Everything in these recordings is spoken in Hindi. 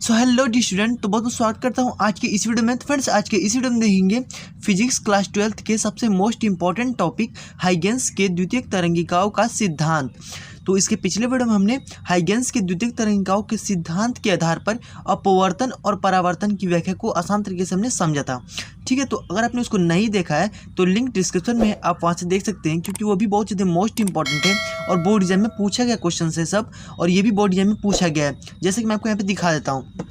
सो हेलो डी स्टूडेंट, तो बहुत बहुत स्वागत करता हूँ आज के इस वीडियो में। तो फ्रेंड्स, आज के इस वीडियो में देखेंगे फिजिक्स क्लास 12th के सबसे मोस्ट इंपॉर्टेंट टॉपिक हाइगेंस के द्वितीयक तरंगिकाओं का सिद्धांत। तो इसके पिछले वीडियो में हमने हाइगेंस के द्वितीयक तरंगिकाओं के सिद्धांत के आधार पर अपवर्तन और परावर्तन की व्याख्या को आसान तरीके से हमने समझा था। ठीक है, तो अगर आपने उसको नहीं देखा है तो लिंक डिस्क्रिप्शन में है, आप वहाँ से देख सकते हैं, क्योंकि वो भी बहुत ज़्यादा मोस्ट इंपॉर्टेंट है और बोर्ड एग्जाम में पूछा गया क्वेश्चन है सब, और ये भी बोर्ड एग्जाम में पूछा गया है। जैसे कि मैं आपको यहाँ पे दिखा देता हूँ,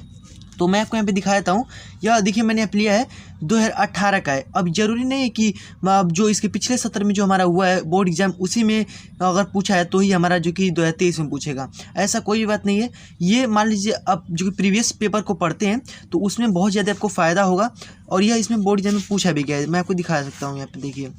तो मैं आपको यहाँ पे दिखा देता हूँ। यह देखिए, मैंने यहाँ लिया है 2018 का है। अब जरूरी नहीं है कि जो इसके पिछले सत्र में जो हमारा हुआ है बोर्ड एग्जाम, उसी में अगर पूछा है तो ही हमारा जो कि 2023 में पूछेगा, ऐसा कोई भी बात नहीं है। ये मान लीजिए आप जो कि प्रीवियस पेपर को पढ़ते हैं तो उसमें बहुत ज़्यादा आपको फ़ायदा होगा, और यह इसमें बोर्ड एग्जाम में पूछा भी गया है। मैं आपको दिखा सकता हूँ यहाँ पे, देखिए।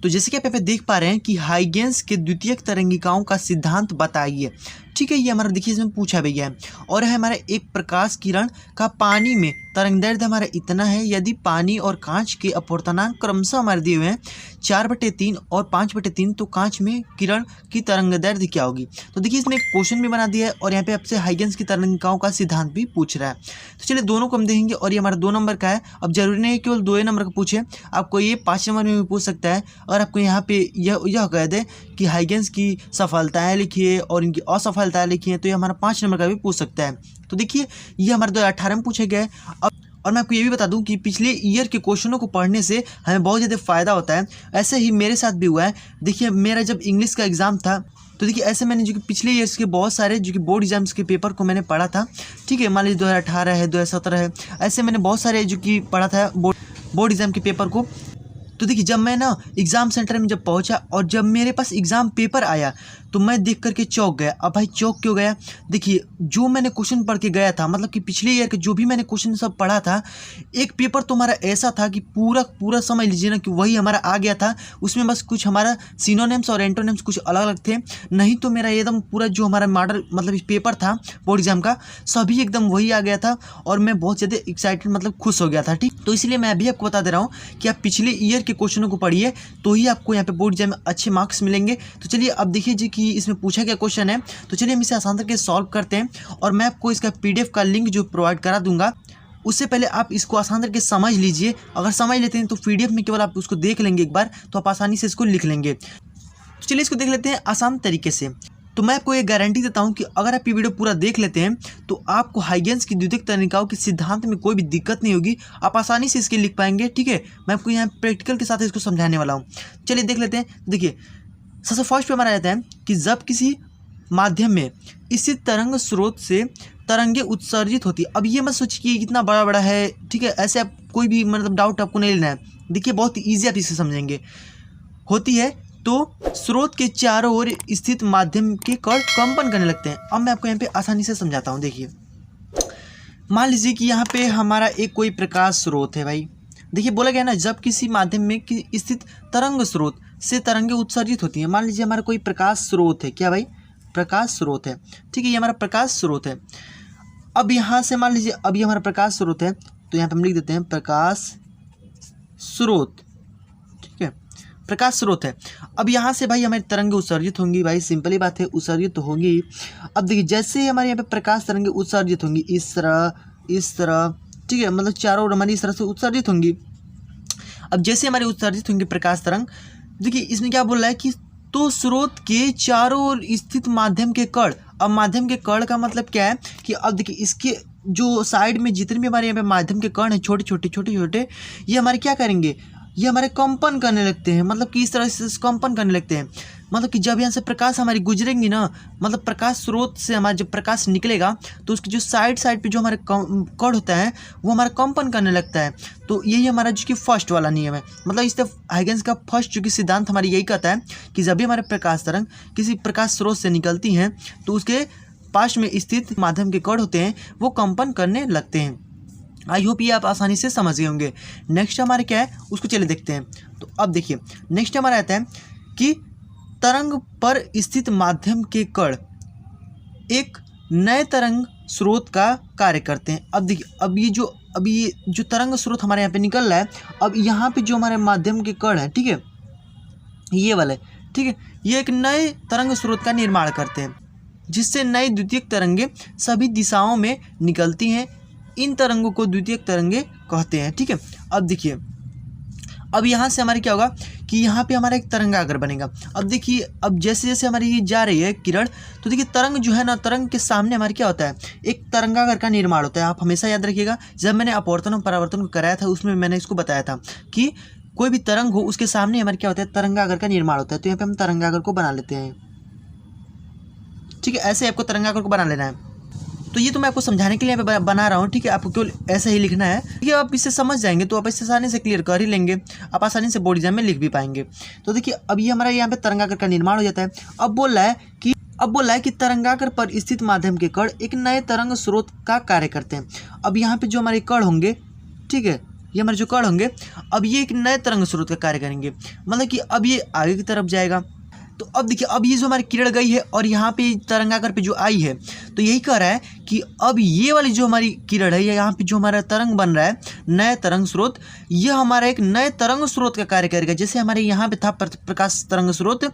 तो जैसे कि आप यहाँ पे देख पा रहे हैं कि हाइगेंस के द्वितीयक तरंगिकाओं का सिद्धांत बताइए। ठीक है, ये हमारा देखिए इसमें पूछा भी गया है, और है हमारा एक प्रकाश किरण का पानी में तरंगदैर्ध्य हमारा इतना है, यदि पानी और कांच के अपवर्तनांक क्रमशः हमारे दिए हुए हैं 4/3 और 5/3, तो कांच में किरण की तरंगदैर्ध्य क्या होगी। तो देखिए इसने एक क्वेश्चन भी बना दिया है, और यहाँ पे आपसे हाइगेंस की तरंगिकाओं का सिद्धांत भी पूछ रहा है। तो चलिए दोनों को हम देखेंगे, और ये हमारा 2 नंबर का है। अब जरूरी नहीं है केवल 2 नंबर का पूछे, आपको ये 5 नंबर में भी पूछ सकता है। अगर आपको यहाँ पे यह कह दे कि हाइगेंस की सफलताएँ लिखिए और इनकी असफलताएँ लिखिए, तो ये हमारा 5 नंबर का भी पूछ सकता है। तो देखिए ये हमारे 2018 में पूछे गए। अब और मैं आपको ये भी बता दूं कि पिछले ईयर के क्वेश्चनों को पढ़ने से हमें बहुत ज़्यादा फ़ायदा होता है। ऐसे ही मेरे साथ भी हुआ है। देखिए मेरा जब इंग्लिश का एग्ज़ाम था, तो देखिए ऐसे मैंने जो कि पिछले ईयर्स के बहुत सारे जो कि बोर्ड एग्जाम्स के पेपर को मैंने पढ़ा था। ठीक है, मान लीजिए 2018 है, 2017 है, ऐसे मैंने बहुत सारे जो कि पढ़ा था बोर्ड एग्जाम के पेपर को। तो देखिए जब मैं ना एग्ज़ाम सेंटर में जब पहुंचा और जब मेरे पास एग्ज़ाम पेपर आया, तो मैं देख करके चौंक गया। अब भाई चौंक क्यों गया? देखिए जो मैंने क्वेश्चन पढ़ के गया था, मतलब कि पिछले ईयर के जो भी मैंने क्वेश्चन सब पढ़ा था, एक पेपर तो हमारा ऐसा था कि पूरा समझ लीजिए ना कि वही हमारा आ गया था। उसमें बस कुछ हमारा सिनोनिम्स और एंटोनिम्स कुछ अलग अलग थे, नहीं तो मेरा एकदम पूरा जो हमारा मॉडल मतलब पेपर था बोर्ड एग्जाम का, सभी एकदम वही आ गया था, और मैं बहुत ज़्यादा एक्साइटेड मतलब खुश हो गया था। ठीक, तो इसलिए मैं अभी आपको बता दे रहा हूँ कि आप पिछले ईयर के क्वेश्चनों को पढ़िए, तो ही आपको यहाँ पे बोर्ड एग्जाम में अच्छे मार्क्स मिलेंगे। तो चलिए अब देखिए जी कि इसमें पूछा गया क्वेश्चन है, तो चलिए हम इसे आसान तरीके से सॉल्व करते हैं, और मैं आपको इसका PDF का लिंक जो प्रोवाइड करा दूंगा। उससे पहले आप इसको आसान तरीके से समझ लीजिए। अगर समझ लेते हैं तो PDF में केवल आप उसको देख लेंगे एक बार, तो आप आसानी से इसको लिख लेंगे। तो चलिए इसको देख लेते हैं आसान तरीके से। तो मैं आपको एक गारंटी देता हूं कि अगर आप ये वीडियो पूरा देख लेते हैं तो आपको हाइगेंस की द्वितीयक तरंगिकाओं के सिद्धांत में कोई भी दिक्कत नहीं होगी, आप आसानी से इसके लिख पाएंगे। ठीक है, मैं आपको यहाँ प्रैक्टिकल के साथ इसको समझाने वाला हूँ। चलिए देख लेते हैं। देखिए सबसे फर्स्ट पे हमारा रहता है कि जब किसी माध्यम में स्थित तरंग स्रोत से तरंगे उत्सर्जित होती है। अब ये मत सोचिए कि कितना बड़ा बड़ा है, ठीक है, ऐसे आप कोई भी मतलब डाउट आपको नहीं लेना है। देखिए बहुत ईजी आप इसे समझेंगे। होती है तो स्रोत के चारों ओर स्थित माध्यम के कण कंपन करने लगते हैं। अब मैं आपको यहाँ पे आसानी से समझाता हूँ। देखिए मान लीजिए कि यहाँ पे हमारा एक कोई प्रकाश स्रोत है। भाई देखिए बोला गया ना, जब किसी माध्यम में स्थित तरंग स्रोत से तरंगे उत्सर्जित होती हैं। मान लीजिए हमारा कोई प्रकाश स्रोत है। क्या भाई? प्रकाश स्रोत है। ठीक है, ये हमारा प्रकाश स्रोत है। अब यहाँ से मान लीजिए अब ये हमारा प्रकाश स्रोत है, तो यहाँ पे हम लिख देते हैं प्रकाश स्रोत। ठीक है, प्रकाश स्रोत है। अब यहाँ से भाई हमारी तरंगे उत्सर्जित होंगी। भाई सिंपल ही बात है, उत्सर्जित तो होंगी। अब देखिए जैसे ही हमारे यहाँ पे प्रकाश तरंगे उत्सर्जित होंगी इस तरह, ठीक है, मतलब चारों ओर हमारी इस तरह से उत्सर्जित होंगी। अब जैसे हमारी उत्सर्जित होंगी प्रकाश तरंग, देखिए इसमें क्या बोल रहा है कि तो स्रोत के चारों ओर स्थित माध्यम के कण। अब माध्यम के कण का मतलब क्या है कि अब देखिए इसके जो साइड में जितने भी हमारे यहाँ पे माध्यम के कण हैं छोटे छोटे, ये हमारे क्या करेंगे, ये हमारे कंपन करने लगते हैं। मतलब कि इस तरह से कंपन करने लगते हैं। मतलब कि जब यहाँ से प्रकाश हमारी गुजरेंगी ना, मतलब प्रकाश स्रोत से हमारा जब प्रकाश निकलेगा तो उसकी जो साइड पे जो हमारे कण होता है वो हमारा कंपन करने लगता है। तो यही हमारा जो कि फर्स्ट वाला नियम है। मतलब इस तरह हाइगेंस का फर्स्ट जो कि सिद्धांत हमारी यही कहता है कि जब भी हमारे प्रकाश तरंग किसी प्रकाश स्रोत से निकलती हैं तो उसके पास में स्थित माध्यम के कण होते हैं वो कंपन करने लगते हैं। आई होप ये आप आसानी से समझ गए होंगे। नेक्स्ट हमारे क्या है उसको चले देखते हैं। तो अब देखिए नेक्स्ट हमारा आता है कि तरंग पर स्थित माध्यम के कण एक नए तरंग स्रोत का कार्य करते हैं। अब देखिए अब ये जो तरंग स्रोत हमारे यहाँ पे निकल रहा है, अब यहाँ पे जो हमारे माध्यम के कण है, ठीक है, ये वाले, ठीक है, ये एक नए तरंग स्रोत का निर्माण करते हैं। जिससे नई द्वितीयक तरंगे सभी दिशाओं में निकलती हैं। इन तरंगों को द्वितीयक तरंगे कहते हैं। ठीक है, अब देखिए, अब यहाँ से हमारे क्या होगा कि यहाँ पे हमारा एक तरंगागर बनेगा। अब देखिए, अब जैसे जैसे हमारी ये जा रही है किरण, तो देखिए तरंग जो है ना, तरंग के सामने हमारे क्या होता है, एक तरंगागर का निर्माण होता है। आप हमेशा याद रखिएगा, जब मैंने अपवर्तन और परावर्तन को कराया था उसमें मैंने इसको बताया था कि कोई भी तरंग हो उसके सामने हमारे क्या होता है, तरंगागर का निर्माण होता है। तो यहाँ पे हम तरंगागर को बना लेते हैं। ठीक है, ऐसे आपको तरंगागर को बना लेना है। तो ये तो मैं आपको समझाने के लिए यहाँ पे बना रहा हूँ। ठीक है, आपको केवल ऐसा ही लिखना है। ठीक है, आप इससे समझ जाएंगे तो आप इसे आसानी से क्लियर कर ही लेंगे, आप आसानी से बोर्ड एग्जाम में लिख भी पाएंगे। तो देखिए, अब ये हमारा यहाँ पे तरंगागर का निर्माण हो जाता है। अब बोल रहा है कि तरंगागर पर स्थित माध्यम के कण एक नए तरंग स्रोत का कार्य करते हैं। अब यहाँ पे जो हमारे कण होंगे, ठीक है, ये हमारे जो कण होंगे, अब ये एक नए तरंग स्रोत का कार्य करेंगे। मतलब कि अब ये आगे की तरफ जाएगा। तो अब देखिए, अब ये जो हमारी किरण गई है और यहाँ पे तरंगागर पे जो आई है, तो यही कह रहा है कि अब ये वाली जो हमारी किरण है, या यहाँ पे जो हमारा तरंग बन रहा है, नए तरंग स्रोत, यह हमारा एक नए तरंग स्रोत का कार्य करेगा। जैसे हमारे यहाँ पे था प्रकाश तरंग स्रोत,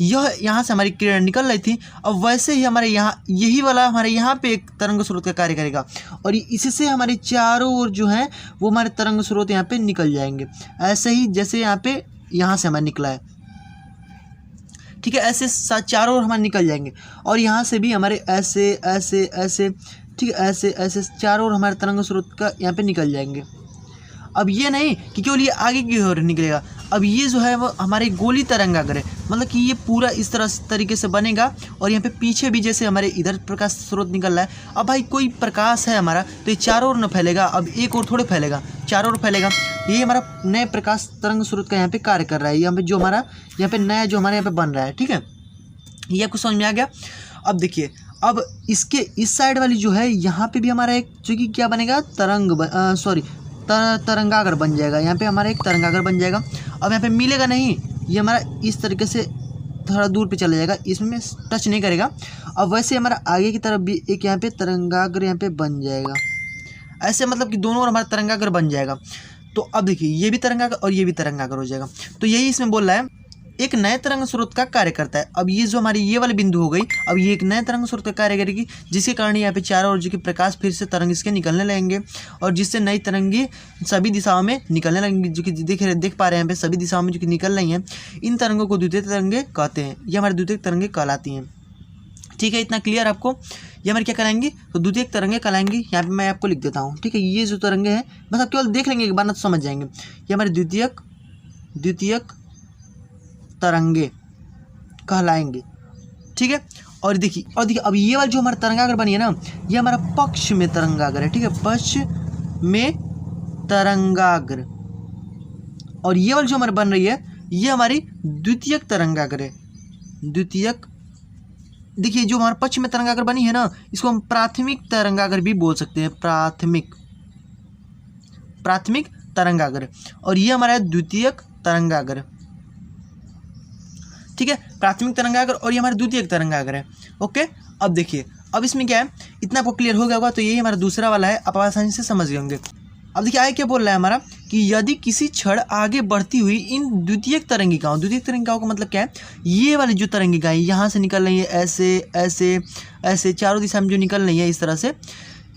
यह यहाँ से हमारी किरण निकल रही थी, अब वैसे ही हमारे यहाँ यही वाला हमारे यहाँ पे एक तरंग स्रोत का कार्य करेगा और इससे हमारे चारों ओर जो है वो हमारे तरंग स्रोत यहाँ पे निकल जाएंगे। ऐसे ही जैसे यहाँ से हमारा निकला है। ठीक है, ऐसे चारों ओर हमारे निकल जाएंगे और यहाँ से भी हमारे ऐसे ऐसे ऐसे, ठीक है, ऐसे ऐसे चारों ओर हमारे तरंग स्रोत का यहाँ पे निकल जाएंगे। अब ये नहीं कि केवल ये आगे की ओर निकलेगा, अब ये जो है वो हमारे गोली तरंगागर है। मतलब कि ये पूरा इस तरीके से बनेगा और यहाँ पे पीछे भी जैसे हमारे इधर प्रकाश स्रोत निकल रहा है। अब भाई कोई प्रकाश है हमारा, तो ये चारों ओर न फैलेगा, अब एक और थोड़े फैलेगा, चारों ओर फैलेगा। ये हमारा नए प्रकाश तरंग स्रोत का यहाँ पे कार्य कर रहा है। यहाँ पे जो हमारा यहाँ पे नया जो हमारे यहाँ पे बन रहा है। ठीक है, ये आपको समझ में आ गया। अब देखिए, अब इसके इस साइड वाली जो है, यहाँ पे भी हमारा एक जो कि क्या बनेगा, तरंगागर बन जाएगा। यहाँ पे हमारा एक तरंगागर बन जाएगा। अब यहाँ पे मिलेगा नहीं, ये हमारा इस तरीके से थोड़ा दूर पे चला जाएगा, इसमें टच नहीं करेगा। अब वैसे हमारा आगे की तरफ भी एक यहाँ पे तरंगागर यहाँ पे बन जाएगा। ऐसे मतलब कि दोनों ओर हमारा तरंगागर बन जाएगा। तो अब देखिए, ये भी तरंगागर और ये भी तरंगागर हो जाएगा। तो यही इसमें बोल रहा है, एक नए तरंग स्रोत का कार्य करता है। अब ये जो हमारी ये वाली बिंदु हो गई, अब ये एक नए तरंग स्रोत का कार्य करेगी, जिसके कारण यहाँ पे चारों ओर जो कि प्रकाश फिर से तरंग इसके निकलने लगेंगे और जिससे नई तरंगे सभी दिशाओं में निकलने लगेंगी। जो कि देख पा रहे हैं यहाँ पे सभी दिशाओं में जो कि निकल रही हैं, इन तरंगों को द्वितीयक तरंगे कहते हैं। ये हमारी द्वितीयक तरंगे कहलाती हैं। ठीक है, इतना क्लियर आपको। ये हमारे क्या कराएंगे, तो द्वितीयक तरंगे कहलाएंगी। यहाँ पे मैं आपको लिख देता हूँ। ठीक है, ये जो तरंगे हैं बस आप केवल देख लेंगे एक बार ना, तो समझ जाएंगे। ये हमारे द्वितीयक तरंगे कहलाएंगे। ठीक है, और देखिए अब ये वाली जो हमारा तरंगागर बनी है ना, ये हमारा पक्ष में तरंगागर है। ठीक है, पक्ष में तरंगागर। और ये वाली जो हमारी बन रही है, ये हमारी द्वितीयक तरंगागर है। द्वितीयक, देखिए जो हमारा पक्ष में तरंगागर बनी है ना, इसको हम प्राथमिक तरंगागर भी बोल सकते हैं। प्राथमिक तरंगागर। और ये हमारा द्वितीयक तरंगागर। ठीक है, प्राथमिक तरंगागर और ये हमारा द्वितीयक तरंगागर है। ओके, अब देखिए, अब इसमें क्या है, इतना आपको क्लियर हो गया होगा। तो यही हमारा दूसरा वाला है, आप आसानी से समझ गए होंगे। अब देखिए आगे क्या बोल रहा है हमारा, कि यदि किसी क्षण आगे बढ़ती हुई इन द्वितीयक तरंगिकाओं का मतलब क्या है, ये वाली जो तरंगिकाएं यहाँ से निकल रही है, ऐसे ऐसे ऐसे चारों दिशा में जो निकल रही है, इस तरह से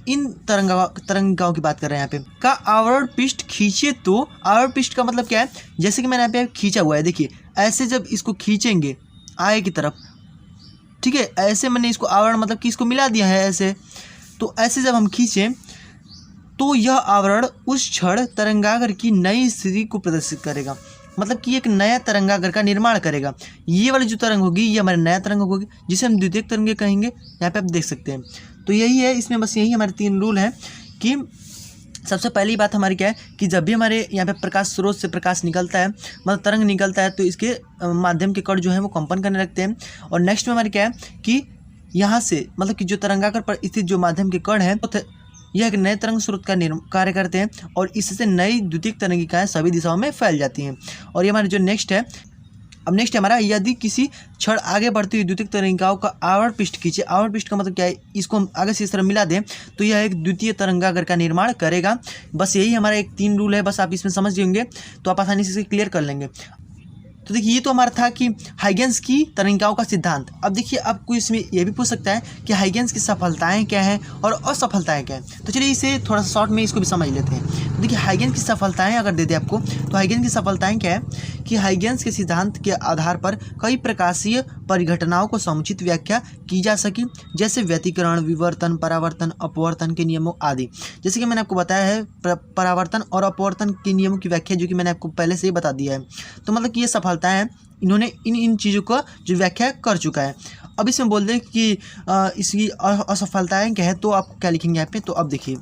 इन तरंगिकाओं की बात कर रहे हैं यहाँ पे, का आवरण पृष्ठ खींचे तो आवरण पृष्ठ का मतलब क्या है, जैसे कि मैंने यहाँ पे खींचा हुआ है, देखिए ऐसे जब इसको खींचेंगे आगे की तरफ, ठीक है, ऐसे मैंने इसको आवरण मतलब कि इसको मिला दिया है ऐसे, तो ऐसे जब हम खींचें तो यह आवरण उस क्षण तरंगागर की नई स्थिति को प्रदर्शित करेगा, मतलब कि एक नया तरंगागर का निर्माण करेगा। ये वाली जो तरंग होगी ये हमारी नया तरंग होगी, जिसे हम द्वितीयक तरंगे कहेंगे। यहाँ पे आप देख सकते हैं। तो यही है, इसमें बस यही हमारे 3 रूल हैं कि सबसे पहली बात हमारी क्या है कि जब भी हमारे यहाँ पे प्रकाश स्रोत से प्रकाश निकलता है, मतलब तरंग निकलता है, तो इसके माध्यम के कण जो है वो कंपन करने लगते हैं। और नेक्स्ट में हमारी क्या है कि यहाँ से मतलब कि जो तरंगागर पर स्थित जो माध्यम के कण हैं यह एक नए तरंग स्रोत का कार्य करते हैं और इससे नई द्वितीयक तरंगिकाएं सभी दिशाओं में फैल जाती हैं। और ये हमारा जो नेक्स्ट है, अब नेक्स्ट हमारा, यदि किसी क्षण आगे बढ़ती हुई द्वितीयक तरंगिकाओं का आवरण पृष्ठ खींचे, आवरण पृष्ठ का मतलब क्या है, इसको हम आगे से इस तरह मिला दें तो यह एक द्वितीय तरंगागर का निर्माण करेगा। बस यही हमारा एक 3 रूल है, बस आप इसमें समझ लेंगे तो आप आसानी से इसे क्लियर कर लेंगे। तो देखिए ये तो हमारा था कि हाइगेंस की तरंगिकाओं का सिद्धांत। अब देखिए आपको इसमें यह भी पूछ सकता है कि हाइगेंस की सफलताएं क्या हैं और असफलताएं क्या हैं। तो चलिए इसे थोड़ा सा शॉर्ट में इसको भी समझ लेते हैं। तो देखिए हाइगेंस की सफलताएं अगर दे दे आपको, तो हाइगेंस की सफलताएं क्या है कि हाइगेंस के सिद्धांत के आधार पर कई प्रकाशीय परिघटनाओं को समुचित व्याख्या की जा सकी, जैसे व्यतिकरण, विवर्तन, परावर्तन, अपवर्तन के नियमों आदि। जैसे कि मैंने आपको बताया है परावर्तन और अपवर्तन के नियमों की व्याख्या जो कि मैंने आपको पहले से ही बता दिया है। तो मतलब कि ये सफलताएं हैं, इन्होंने इन चीज़ों को जो व्याख्या कर चुका है। अब इसमें बोल दें कि इसकी असफलताएं क्या है, तो आप क्या लिखेंगे यहाँ पे। तो अब देखिए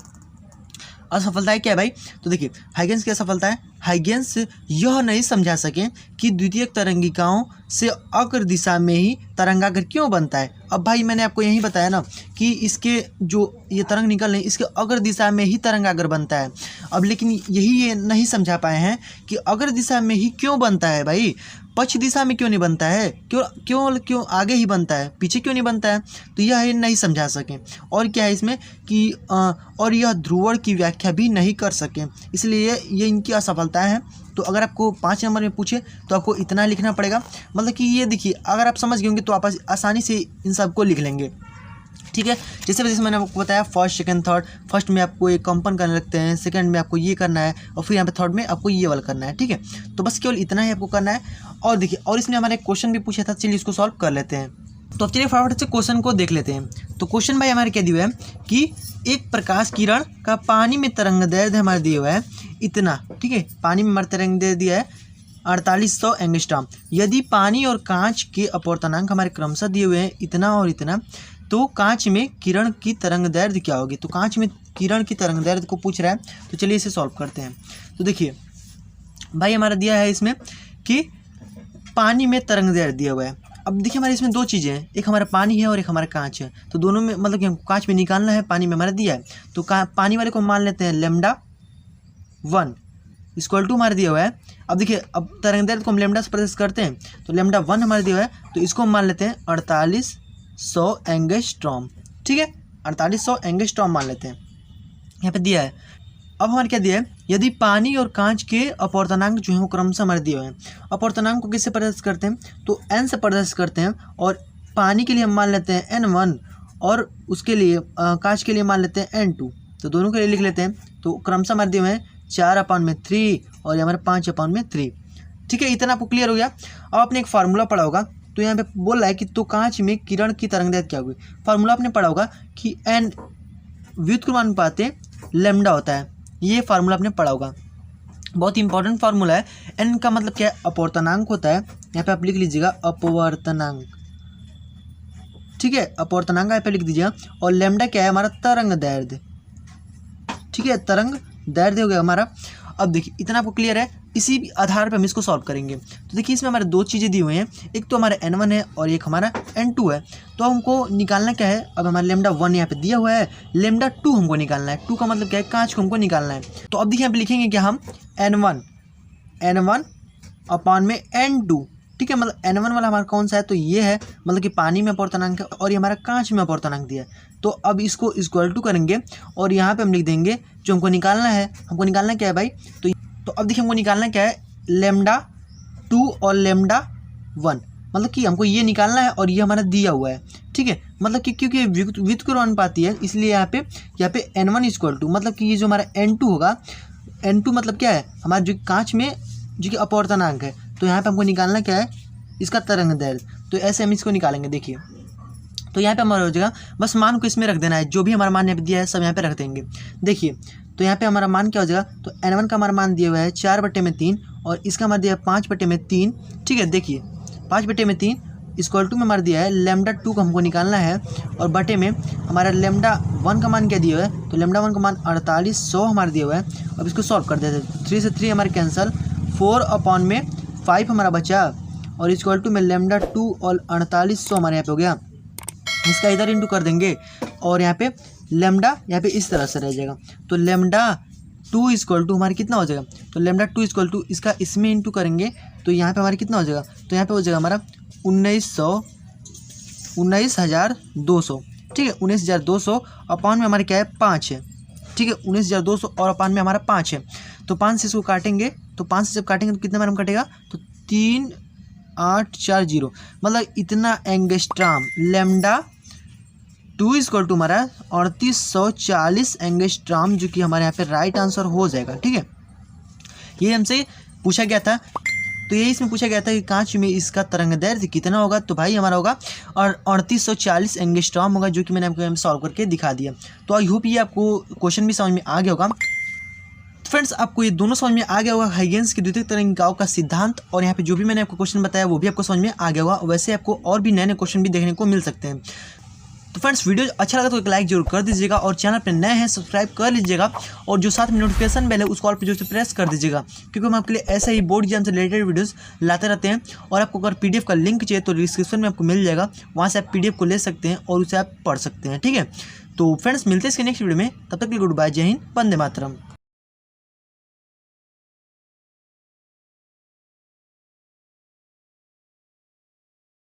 असफलताएं क्या है भाई। तो देखिए हाइगेंस की असफलताएं, हाइगेंस यह नहीं समझा सके कि द्वितीयक तरंगिकाओं से अग्र दिशा में ही तरंगाग्र क्यों बनता है। अब भाई मैंने आपको यही बताया ना कि इसके जो ये तरंग निकल रहे हैं इसके अग्र दिशा में ही तरंगाग्र बनता है। अब लेकिन यही ये नहीं समझा पाए हैं कि अग्र दिशा में ही क्यों बनता है भाई, पक्ष दिशा में क्यों नहीं बनता है, क्यों आगे ही बनता है, पीछे क्यों नहीं बनता है। तो यह नहीं समझा सकें। और क्या है इसमें कि और यह ध्रुवण की व्याख्या भी नहीं कर सकें, इसलिए ये इनकी असफलताएं हैं। तो अगर आपको 5 नंबर में पूछे तो आपको इतना लिखना पड़ेगा। मतलब कि ये देखिए अगर आप समझ गए होंगे तो आप आसानी से इन सबको लिख लेंगे, ठीक है। जैसे मैंने आपको बताया फर्स्ट सेकंड थर्ड, फर्स्ट में आपको एक कंपन करने लगते हैं, सेकंड में आपको ये करना है और फिर यहाँ पे थर्ड में आपको ये वाला करना है, ठीक है। तो बस केवल इतना ही आपको करना है। और देखिए और इसमें हमारे क्वेश्चन भी पूछा था, चलिए इसको सॉल्व कर लेते हैं। तो अब चलिए फटाफट से क्वेश्चन को देख लेते हैं। तो क्वेश्चन भाई हमारे क्या दिया है कि एक प्रकाश किरण का पानी में तरंग दैर्ध्य हमारे दिया हुआ है इतना, ठीक है। पानी में हमारा तरंग दैर्ध्य दिया है 4800 एंगस्ट्रॉम। यदि पानी और कांच के अपवर्तनांक हमारे क्रमशः दिए हुए हैं इतना और इतना, तो कांच में किरण की तरंग दैर्ध्य क्या होगी। तो कांच में किरण की तरंग दैर्ध्य को पूछ रहा है, तो चलिए इसे सॉल्व करते हैं। तो देखिए भाई हमारा दिया है इसमें कि पानी में तरंग दैर्ध्य दिया हुआ है। अब देखिए हमारे इसमें दो चीज़ें हैं, एक हमारा पानी है और एक हमारा कांच है। तो दोनों में मतलब कि हमको कांच में निकालना है, पानी में हमारा दिया है। तो पानी वाले को मान लेते हैं λ1 इक्वल टू हमारा दिया हुआ है। अब देखिए अब तरंग दैर्ध्य को हम लैम्डा से प्रदर्शित करते हैं, तो λ1 हमारा दिया हुआ है, तो इसको हम मान लेते हैं 4800 एंगस्ट्रॉम, ठीक है। 4800 एंगस्ट्रॉम मान लेते हैं, यहाँ पे दिया है। अब हमारे क्या दिया है, यदि पानी और कांच के अपवर्तनांक जो है वो क्रमशः हमारे दिए हुए हैं। अपवर्तनांक को किससे प्रदर्शित करते हैं, तो n से प्रदर्शित करते हैं। और पानी के लिए हम मान लेते हैं n1 और उसके लिए कांच के लिए मान लेते हैं n2। तो दोनों के लिए लिख लेते हैं। तो क्रमशः हमारे दिए हुए हैं 4/3 और ये हमारे 5/3, ठीक है। इतना आपको क्लियर हो गया। अब आपने एक फार्मूला पढ़ा होगा, तो यहाँ पे बोल रहा है कि तो कांच में किरण की तरंग दैर्ध्य क्या होगी। फार्मूला आपने पढ़ा होगा कि n व्युत्क्रमानुपात लैम्डा होता है, ये फार्मूला आपने पढ़ा होगा, बहुत ही इंपॉर्टेंट फार्मूला है। n का मतलब क्या है, अपवर्तनांक होता है। यहाँ पे आप लिख लीजिएगा अपवर्तनांक, ठीक है। अपवर्तनांक यहाँ पे लिख दीजिएगा। और लैम्डा क्या है, हमारा तरंग दैर्ध्य, ठीक है। तरंग दैर्ध्य हो गया हमारा। अब देखिए इतना आपको क्लियर है। इसी आधार पे हम इसको सॉल्व करेंगे। तो देखिए इसमें हमारे दो चीज़ें दी हुई हैं, एक तो हमारा n1 है और एक हमारा n2 है। तो हमको निकालना क्या है, अब हमारा λ1 यहाँ पे दिया हुआ है, λ2 हमको निकालना है। 2 का मतलब क्या है, कांच को हमको निकालना है। तो अब देखिए यहाँ पे लिखेंगे क्या हम n1 अपॉन में n2, ठीक है। मतलब n1 वाला हमारा कौन सा है, तो ये है, मतलब कि पानी में अपवर्तनांक है और ये हमारा कांच में अपवर्तनांक दिया है। तो अब इसको इक्वल टू करेंगे और यहाँ पे हम लिख देंगे जो हमको निकालना है। हमको निकालना क्या है भाई, तो अब देखिए हमको निकालना क्या है, λ2 और λ1, मतलब कि हमको ये निकालना है और ये हमारा दिया हुआ है, ठीक है। मतलब कि क्योंकि व्युत्क्रमानुपाती है इसलिए यहाँ पे n1 इक्वल टू, मतलब कि ये जो हमारा n2 होगा, n2 मतलब क्या है, हमारा जो कांच में जो कि अपवर्तनांक है। तो यहाँ पे हमको निकालना क्या है, इसका तरंग दैर्ध्य। तो ऐसे हम इसको निकालेंगे। देखिए तो यहाँ पे हमारा हो जाएगा, बस मान को इसमें रख देना है, जो भी हमारा मान यहाँ पे दिया है सब यहाँ पे रख देंगे। देखिए तो यहाँ पे हमारा मान क्या हो जाएगा, तो n1 का हमारा मान दिया हुआ है 4/3 और इसका हमारा दिया है 5/3, ठीक है। देखिए 5/3 इक्वल टू में हमारा दिया है λ2 को हमको निकालना है और बटे में हमारा λ1 का मान क्या दिया हुआ है, तो λ1 का मान 4800 हमारा दिया हुआ है। अब इसको सॉल्व कर देते हैं, 3 से 3 हमारे कैंसल, 4/5 हमारा बचा और इक्वल टू में λ2 और 4800 हमारे यहाँ पे हो गया। इसका इधर इंटू कर देंगे और यहाँ पे लैम्डा यहाँ पे इस तरह से रह जाएगा। तो λ2 इक्वल टू हमारे कितना हो जाएगा, तो λ2 इक्वल टू इसका इसमें इंटू करेंगे तो यहाँ पे हमारे कितना हो जाएगा, तो यहाँ पे हो जाएगा हमारा 19,200, ठीक है। 19,200 अपॉन में हमारे क्या है 5 है, ठीक है। 19,200 और अपॉन में हमारा 5 है। तो 5 से इसको काटेंगे, तो 5 से जब काटेंगे तो कितना बार हम कटेगा, तो 3 840 मतलब इतना एंगस्ट्राम। लैम्डा 2 इक्वल टू हमारा 3840 एंगस्ट्राम, जो कि हमारे यहाँ पे राइट आंसर हो जाएगा। ठीक है, ये हमसे पूछा गया था। तो यही इसमें पूछा गया था कि कांच में इसका तरंगदैर्ध्य कितना होगा। तो भाई हमारा होगा और 3840 एंगस्ट्रॉम होगा, जो कि मैंने आपको सॉल्व करके दिखा दिया। तो आई होप ये आपको क्वेश्चन भी समझ में आ गया होगा। फ्रेंड्स, आपको ये दोनों समझ में आ गया होगा, हाइगेंस की द्वितीयक तरंगिकाओं का सिद्धांत, और यहाँ पे जो भी मैंने आपको क्वेश्चन बताया वो भी आपको समझ में आ गया होगा। वैसे आपको और भी नए नए क्वेश्चन भी देखने को मिल सकते हैं। तो फ्रेंड्स, वीडियो अच्छा लगा तो एक लाइक जरूर कर दीजिएगा, और चैनल पर नए हैं सब्सक्राइब कर लीजिएगा, और जो साथ में नोटिफिकेशन बेल है उसको ऑल पे जो से प्रेस कर दीजिएगा, क्योंकि हम आपके लिए ऐसे ही बोर्ड एग्जाम से रिलेटेड वीडियोस लाते रहते हैं। और आपको अगर पीडीएफ का लिंक चाहिए तो डिस्क्रिप्शन में आपको मिल जाएगा, वहाँ से आप पीडीएफ को ले सकते हैं और उसे आप पढ़ सकते हैं। ठीक है, तो फ्रेंड्स मिलते हैं इसके नेक्स्ट वीडियो में, तब तक के लिए गुड बाय, जय हिंद, वंदे मातरम।